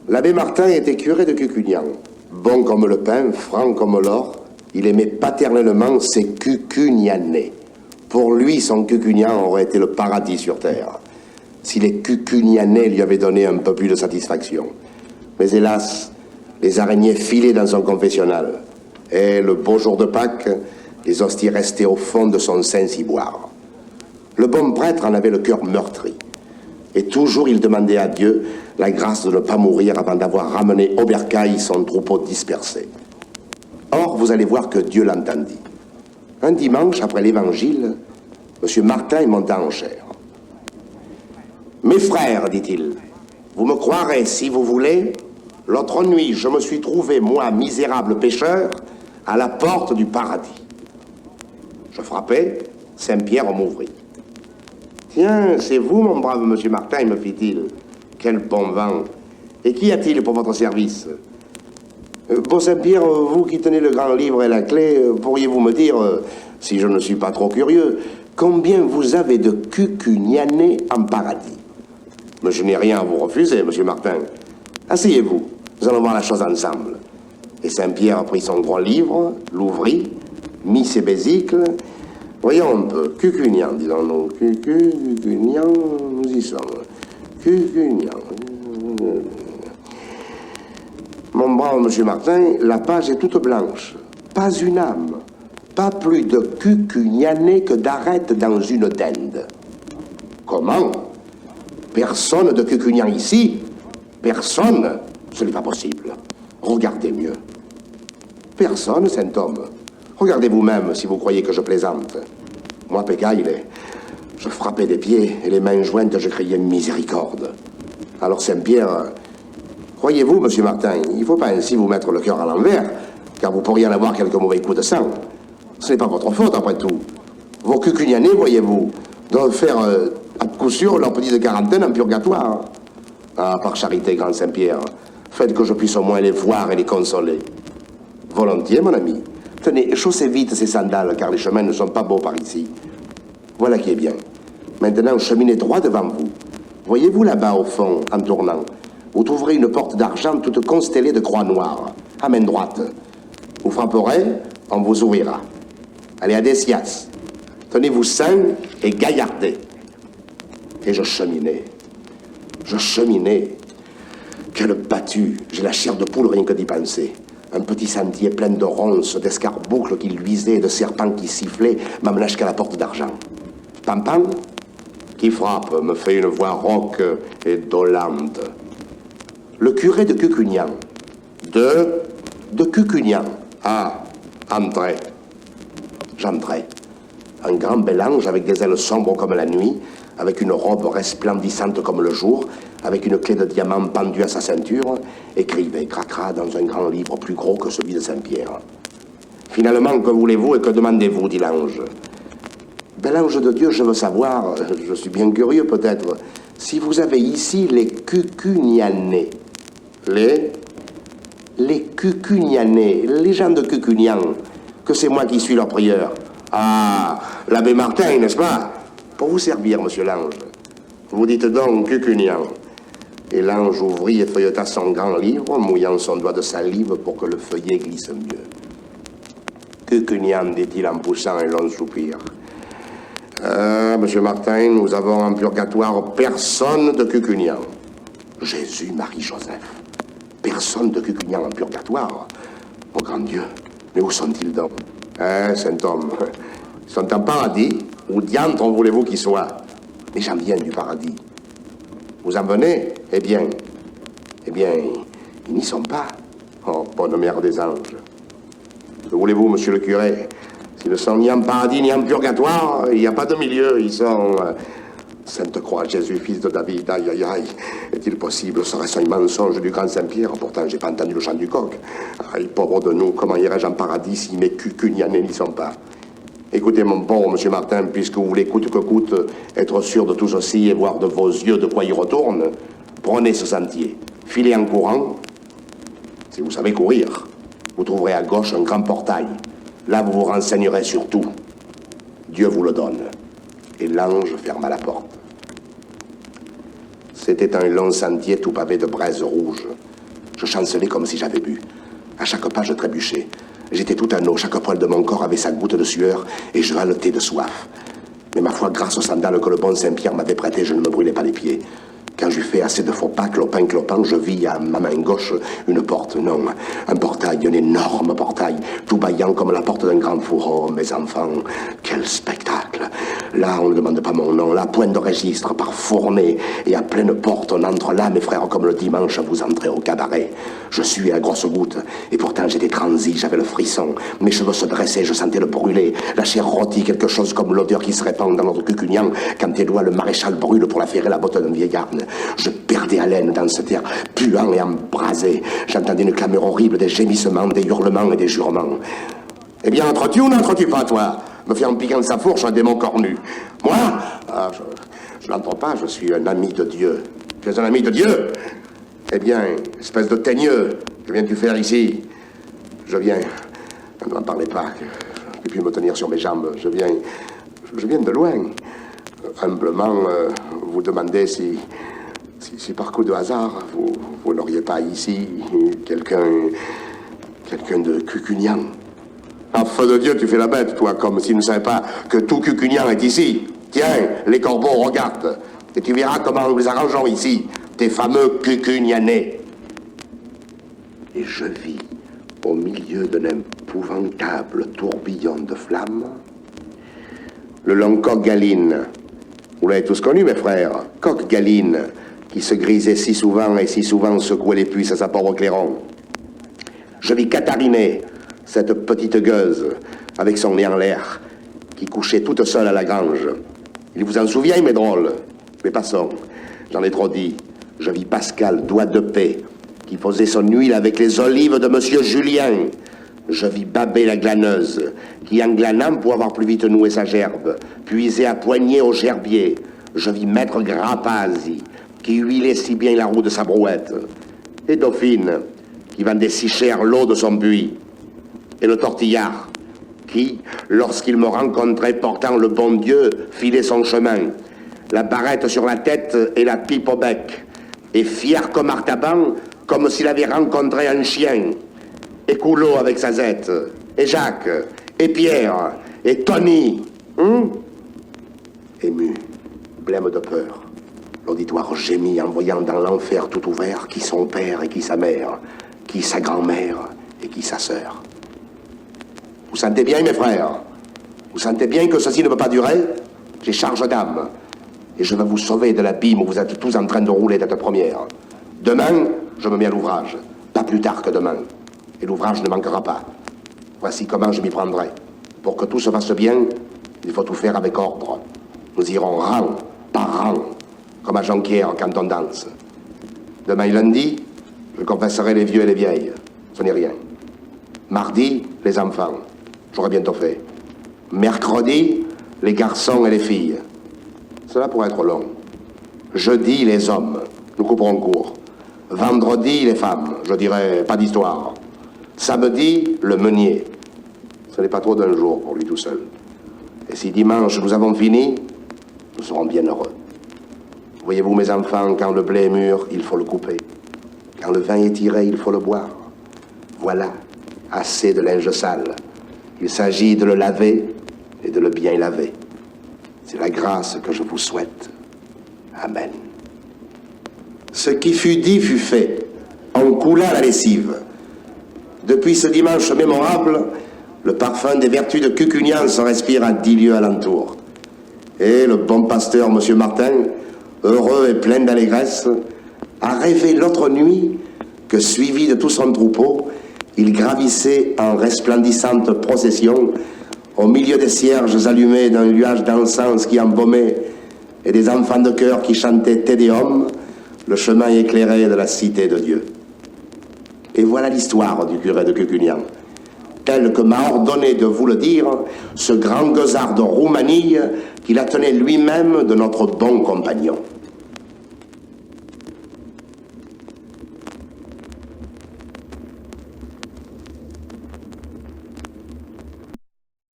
L'abbé Martin était curé de Cucugnan. Bon comme le pain, franc comme l'or, il aimait paternellement ses Cucugnanais. Pour lui, son Cucugnan aurait été le paradis sur terre, si les Cucugnanais lui avaient donné un peu plus de satisfaction. Mais hélas, les araignées filaient dans son confessionnal. Et le beau jour de Pâques, les hosties restaient au fond de son Saint-Ciboire. Le bon prêtre en avait le cœur meurtri. Et toujours il demandait à Dieu la grâce de ne pas mourir avant d'avoir ramené au bercail son troupeau dispersé. Or, vous allez voir que Dieu l'entendit. Un dimanche, après l'évangile, M. Martin monta en chair. « Mes frères, dit-il, vous me croirez si vous voulez, l'autre nuit, je me suis trouvé, moi, misérable pécheur, à la porte du paradis. Je frappais, Saint-Pierre m'ouvrit. Tiens, c'est vous, mon brave monsieur Martin, me fit-il. Quel bon vent. Et qu'y a-t-il pour votre service? Bon Saint-Pierre, vous qui tenez le grand livre et la clé, pourriez-vous me dire, si je ne suis pas trop curieux, combien vous avez de Cucugnanais en paradis? Mais je n'ai rien à vous refuser, monsieur Martin. Asseyez-vous, nous allons voir la chose ensemble. Et Saint-Pierre prit son gros livre, l'ouvrit, mit ses besicles. Voyons un peu, Cucugnan, disons-nous. Cucugnan, nous y sommes. Cucugnan. Mon brave monsieur Martin, la page est toute blanche. Pas une âme. Pas plus de Cucugnanais que d'arêtes dans une dinde. Comment? Personne de Cucugnan ici? Personne? Ce n'est pas possible. Regardez mieux. Personne, saint homme. Regardez vous-même si vous croyez que je plaisante. Moi, Pécaille, je frappais des pieds et les mains jointes, je criais miséricorde. Alors Saint-Pierre, croyez-vous, monsieur Martin, il ne faut pas ainsi vous mettre le cœur à l'envers, car vous pourriez en avoir quelques mauvais coups de sang. Ce n'est pas votre faute, après tout. Vos Cucugnanais, voyez-vous, doivent faire à coup sûr leur petite quarantaine en purgatoire. Ah, par charité, grand Saint-Pierre, faites que je puisse au moins les voir et les consoler. Volontiers, mon ami. Tenez, chaussez vite ces sandales, car les chemins ne sont pas beaux par ici. Voilà qui est bien. Maintenant, cheminez droit devant vous. Voyez-vous là-bas, au fond, en tournant, vous trouverez une porte d'argent toute constellée de croix noires, à main droite. Vous frapperez, on vous ouvrira. Allez à Dessias. Tenez-vous sain et gaillardez. Et je cheminais. Je cheminais. Quelle battue. J'ai la chair de poule rien que d'y penser. Un petit sentier plein de ronces, d'escarboucles qui luisaient et de serpents qui sifflaient m'amena jusqu'à la porte d'argent. Pam-pam, qui frappe, me fait une voix rauque et dolente. Le curé de Cucugnan. De Cucugnan. Ah, entrez. J'entrai. Un grand bel ange avec des ailes sombres comme la nuit, avec une robe resplendissante comme le jour, avec une clé de diamant pendue à sa ceinture, écrivait cracra dans un grand livre plus gros que celui de Saint-Pierre. Finalement, que voulez-vous et que demandez-vous, dit l'ange. Bel ange de Dieu, je veux savoir, je suis bien curieux peut-être, si vous avez ici les Cucugnanais. Les Cucugnanais, les gens de Cucugnan, que c'est moi qui suis leur prieur. Ah, l'abbé Martin, n'est-ce pas? Pour vous servir, monsieur l'ange. Vous dites donc Cucugnan. Et l'ange ouvrit et feuilleta son grand livre, mouillant son doigt de salive pour que le feuillet glisse mieux. Cucugnan, dit-il en poussant un long soupir. Monsieur Martin, nous avons en purgatoire personne de Cucugnan. Jésus, Marie, Joseph. Personne de Cucugnan en purgatoire. Oh grand Dieu, mais où sont-ils donc? Saint homme, ils sont en paradis. Où diantre voulez-vous qu'ils soient? Mais j'en viens du paradis. Vous en venez? Eh bien, ils n'y sont pas. Oh, bonne mère des anges. Que voulez-vous, monsieur le curé? S'ils ne sont ni en paradis ni en purgatoire, il n'y a pas de milieu. Ils sont... Sainte Croix, Jésus, fils de David, aïe, aïe, aïe. Est-il possible? Serait-ce un mensonge du grand Saint-Pierre? Pourtant, j'ai pas entendu le chant du coq. Aïe, pauvre de nous, comment irais-je en paradis si mes Cucugnanais n'y sont pas? Écoutez, mon bon monsieur Martin, puisque vous voulez coûte que coûte être sûr de tout ceci et voir de vos yeux de quoi il retourne, prenez ce sentier, filez en courant. Si vous savez courir, vous trouverez à gauche un grand portail. Là, vous vous renseignerez sur tout. Dieu vous le donne. Et l'ange ferma la porte. C'était un long sentier tout pavé de braises rouges. Je chancelais comme si j'avais bu. À chaque pas, je trébuchais. J'étais tout en eau, chaque poil de mon corps avait sa goutte de sueur, et je haletais de soif. Mais ma foi, grâce aux sandales que le bon Saint-Pierre m'avait prêtées, je ne me brûlais pas les pieds. Quand j'eus fait assez de faux pas, clopin, je vis à ma main gauche une porte, non, un portail, un énorme portail, tout bâillant comme la porte d'un grand four. Oh, mes enfants, quel spectacle! Là, on ne demande pas mon nom, là, point de registre, par fournée, et à pleine porte, on entre là, mes frères, comme le dimanche, vous entrez au cabaret. Je suis à grosses gouttes, et pourtant j'étais transi, j'avais le frisson, mes cheveux se dressaient, je sentais le brûler, la chair rôtie, quelque chose comme l'odeur qui se répand dans notre cucugnan, quand tes doigts le maréchal brûle pour la ferrer la botte d'un vieillard. Je perdais haleine dans cet air puant et embrasé. J'entendais une clameur horrible, des gémissements, des hurlements et des jurements. Eh bien, entres-tu ou n'entres-tu pas, toi? Me fait en piquant de sa fourche un démon cornu. Moi? Ah, je n'entre pas, je suis un ami de Dieu. Tu es un ami de Dieu? Eh bien, espèce de teigneux, que viens-tu faire ici? Je viens... Ne m'en parlez pas, je ne peux plus me tenir sur mes jambes. Je viens de loin. Humblement, vous demandez si par coup de hasard, vous n'auriez pas ici quelqu'un de cucugnan. En feu de Dieu, tu fais la bête, toi, comme s'il ne savait pas que tout cucugnan est ici. Tiens, les corbeaux, regarde, et tu verras comment nous les arrangeons ici, tes fameux cucugnanais. Et je vis, au milieu d'un épouvantable tourbillon de flammes, le long coq Galine. Vous l'avez tous connu, mes frères, coq Galine, qui se grisait si souvent et si souvent secouait les puces à sa pauvre clairon. Je vis Catharinée, cette petite gueuse, avec son nez en l'air, qui couchait toute seule à la grange. Il vous en souvient, mes drôles? Mais passons, j'en ai trop dit. Je vis Pascal, doigt de paix, qui faisait son huile avec les olives de monsieur Julien. Je vis Babet la glaneuse, qui en glanant pour avoir plus vite noué sa gerbe, puisait à poignée au gerbier. Je vis Maître Grapasi, qui huilait si bien la roue de sa brouette. Et Dauphine, qui vendait si cher l'eau de son puits. Et le tortillard, qui, lorsqu'il me rencontrait portant le bon Dieu, filait son chemin, la barrette sur la tête et la pipe au bec, et fier comme Artaban, comme s'il avait rencontré un chien. Et Coulot avec sa zette, et Jacques, et Pierre, et Tony. Ému, blême de peur, l'auditoire gémit en voyant dans l'enfer tout ouvert qui son père et qui sa mère, qui sa grand-mère et qui sa sœur. Vous sentez bien, mes frères? Vous sentez bien que ceci ne peut pas durer? J'ai charge d'âme, et je vais vous sauver de l'abîme où vous êtes tous en train de rouler tête première. Demain, je me mets à l'ouvrage, pas plus tard que demain. Et l'ouvrage ne manquera pas. Voici comment je m'y prendrai. Pour que tout se fasse bien, il faut tout faire avec ordre. Nous irons rang par rang, comme à Jonquière quand on danse. Demain lundi, je confesserai les vieux et les vieilles. Ce n'est rien. Mardi, les enfants. J'aurai bientôt fait. Mercredi, les garçons et les filles. Cela pourrait être long. Jeudi, les hommes. Nous couperons court. Vendredi, les femmes. Je dirais pas d'histoire. Samedi, le meunier. Ce n'est pas trop d'un jour pour lui tout seul. Et si dimanche nous avons fini, nous serons bien heureux. Voyez-vous, mes enfants, quand le blé est mûr, il faut le couper. Quand le vin est tiré, il faut le boire. Voilà, assez de linge sale. Il s'agit de le laver et de le bien laver. C'est la grâce que je vous souhaite. Amen. Ce qui fut dit fut fait. On coula la lessive. Depuis ce dimanche mémorable, le parfum des vertus de Cucugnan se respire à 10 lieues alentour. Et le bon pasteur, M. Martin, heureux et plein d'allégresse, a rêvé l'autre nuit que, suivi de tout son troupeau, il gravissait en resplendissante procession au milieu des cierges allumés d'un nuage d'encens qui embaumait et des enfants de chœur qui chantaient Te Deum, le chemin éclairé de la cité de Dieu. Et voilà l'histoire du curé de Cucugnan, tel que m'a ordonné de vous le dire ce grand gueusard de Roumanie qui la tenait lui-même de notre bon compagnon.